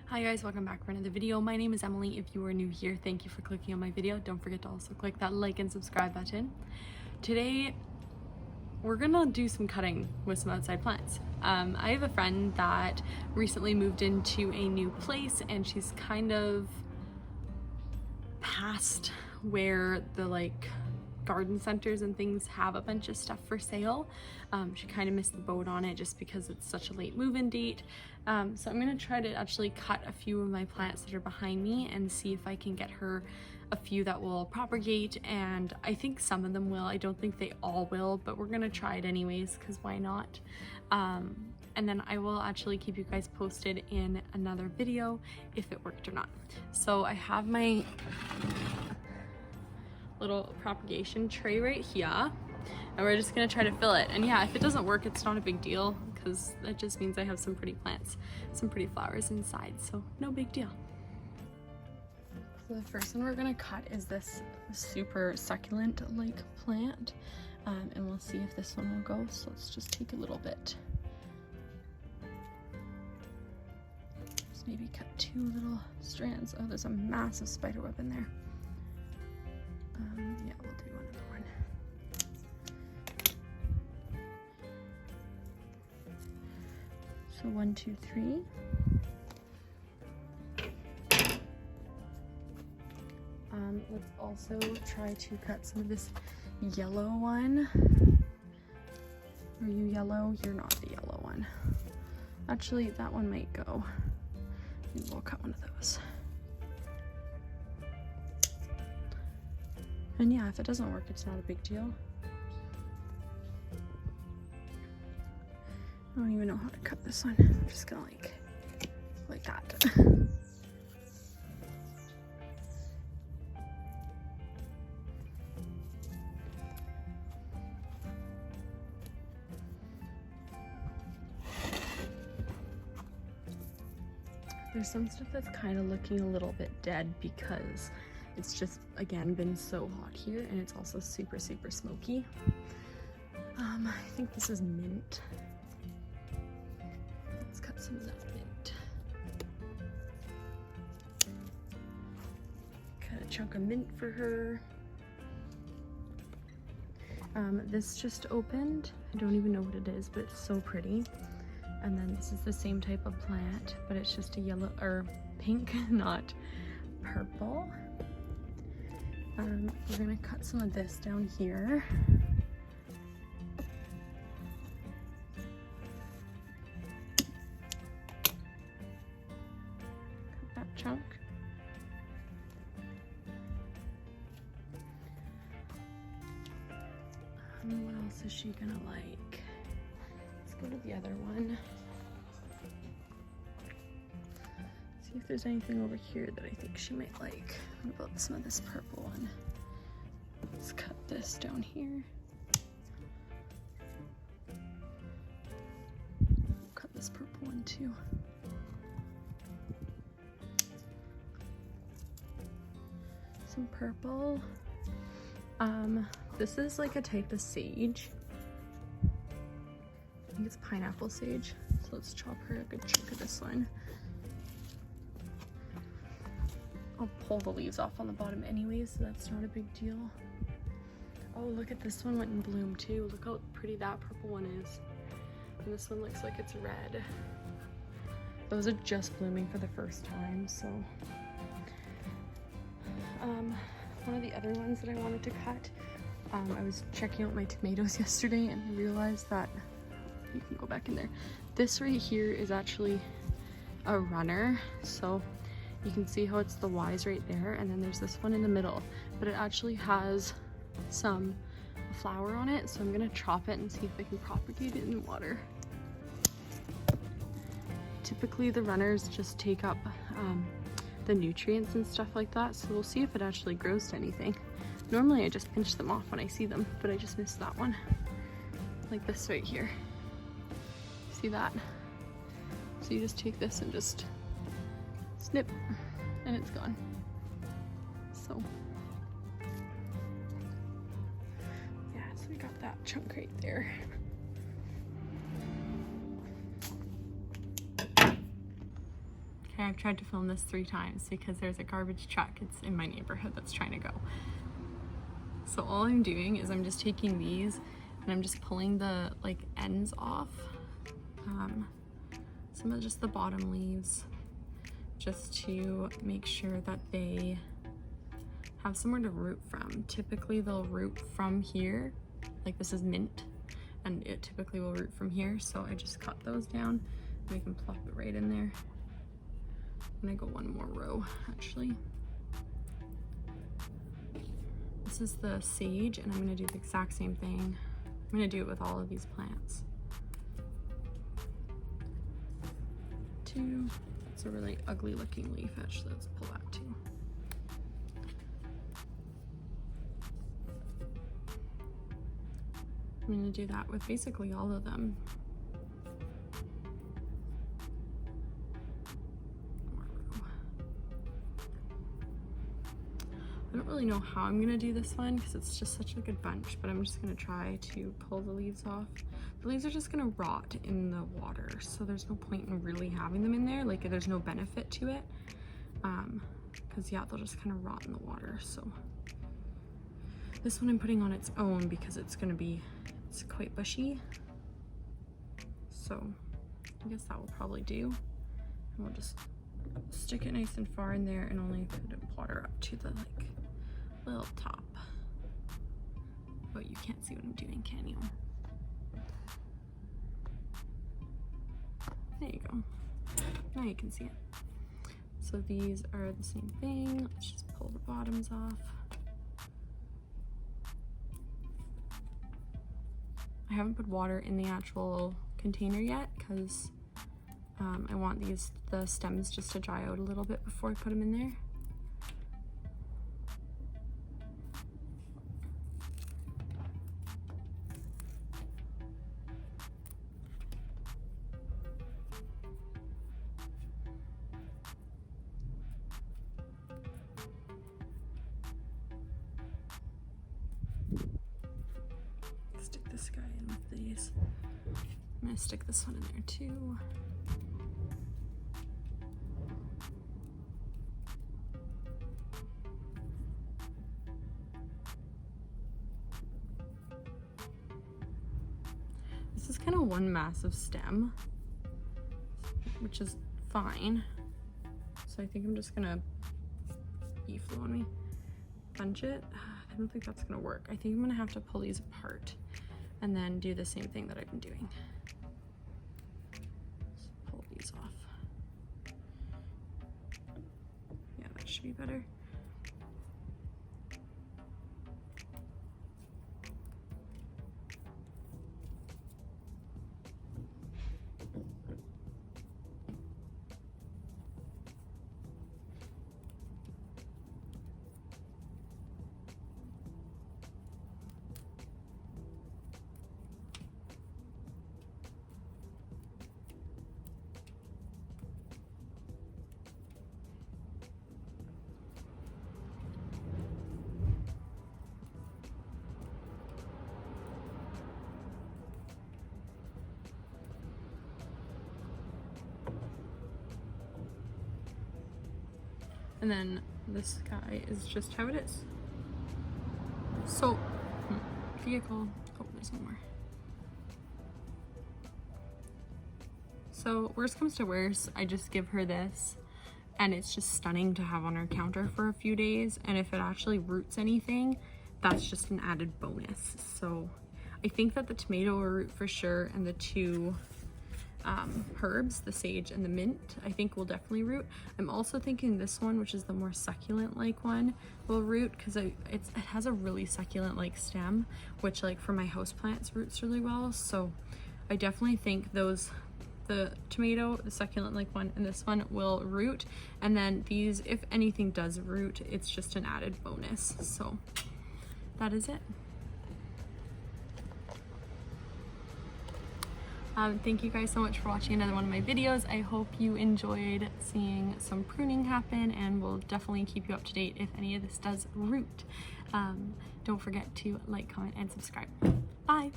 Hi guys, welcome back for another video. My name is Emily. If you are new here, thank you for clicking on my video. Don't forget to also click that like and subscribe button. Today, we're gonna do some cutting with some outside plants. I have a friend that recently moved into a new place and she's kind of past where the garden centers and things have a bunch of stuff for sale. She kind of missed the boat on it just because it's such a late move-in date. So I'm gonna try to actually cut a few of my plants that are behind me and see if I can get her a few that will propagate, and I think some of them will. I don't think they all will, but we're gonna try it anyways because why not? And then I will actually keep you guys posted in another video if it worked or not. So I have my little propagation tray right here and we're just gonna try to fill it, and yeah, if it doesn't work, it's not a big deal because that just means I have some pretty plants, some pretty flowers inside, so no big deal. So the first one we're gonna cut is this super succulent like plant, and we'll see if this one will go. So let's just take a little bit, just maybe cut 2 little strands. Oh, there's a massive spider web in there. Yeah, we'll do another one. So 1, 2, 3. Let's also try to cut some of this yellow one. Are you yellow? You're not the yellow one. Actually, that one might go. Maybe we'll cut one of those. And yeah, if it doesn't work, it's not a big deal. I don't even know how to cut this one. I'm just gonna like that. There's some stuff that's kind of looking a little bit dead because it's just, again, been so hot here, and it's also super, super smoky. I think this is mint. Let's cut some of that mint. Cut a chunk of mint for her. This just opened. I don't even know what it is, but it's so pretty. And then this is the same type of plant, but it's just a yellow or pink, not purple. We're gonna cut some of this down here. Cut that chunk. What else is she gonna like? Let's go to the other one. See if there's anything over here that I think she might like. What about some of this purple one? Let's cut this down here. Cut this purple one too. Some purple. This is like a type of sage. I think it's pineapple sage. So let's chop her a good chunk of this one. I'll pull the leaves off on the bottom anyways, so that's not a big deal. Oh, look at this one, went in bloom too. Look how pretty that purple one is. And this one looks like it's red. Those are just blooming for the first time, so. One of the other ones that I wanted to cut, I was checking out my tomatoes yesterday and I realized that, you can go back in there. This right here is actually a runner, so you can see how it's the Y's right there, and then there's this one in the middle, but it actually has some flower on it, so I'm gonna chop it and see if I can propagate it in water. Typically the runners just take up the nutrients and stuff like that, so we'll see if it actually grows to anything. Normally I just pinch them off when I see them, but I just missed that one. Like this right here. See that? So you just take this and just snip, and it's gone. So yeah, so we got that chunk right there. Okay, I've tried to film this 3 times because there's a garbage truck. It's in my neighborhood that's trying to go. So all I'm doing is I'm just taking these and I'm just pulling the like ends off. Some of just the bottom leaves, just to make sure that they have somewhere to root from. Typically they'll root from here, like this is mint, and it typically will root from here. So I just cut those down and we can plop it right in there. And I go one more row actually. This is the sage, and I'm gonna do the exact same thing. I'm gonna do it with all of these plants. 2. It's a really ugly looking leaf actually. Let's pull that too. I'm gonna do that with basically all of them. I don't really know how I'm gonna do this one because it's just such a good bunch, but I'm just gonna try to pull the leaves off. The leaves are just gonna rot in the water, so there's no point in really having them in there. Like there's no benefit to it, because yeah, they'll just kind of rot in the water. So this one I'm putting on its own because it's quite bushy. So I guess that will probably do. And we'll just stick it nice and far in there and only put a water up to the like little top. But you can't see what I'm doing, can you? There you go. Now you can see it. So these are the same thing. Let's just pull the bottoms off. I haven't put water in the actual container yet because I want the stems just to dry out a little bit before I put them in there. Stick this guy in with these. I'm gonna stick this one in there too. This is kind of one massive stem, which is fine. So I think I'm just gonna bunch it. I don't think that's gonna work. I think I'm gonna have to pull these apart and then do the same thing that I've been doing. Just pull these off. Yeah, that should be better. And then this guy is just how it is. So, vehicle, oh, there's one more. So worst comes to worst, I just give her this and it's just stunning to have on her counter for a few days. And if it actually roots anything, that's just an added bonus. So I think that the tomato will root for sure, and the 2 herbs, the sage and the mint, I think will definitely root. I'm also thinking this one, which is the more succulent like one, will root because it has a really succulent like stem, which like for my houseplants roots really well. So I definitely think those, the tomato, the succulent like one, and this one will root. And then these, if anything does root, it's just an added bonus. So that is it. Thank you guys so much for watching another one of my videos. I hope you enjoyed seeing some pruning happen, and we'll definitely keep you up to date if any of this does root. Don't forget to like, comment, and subscribe. Bye!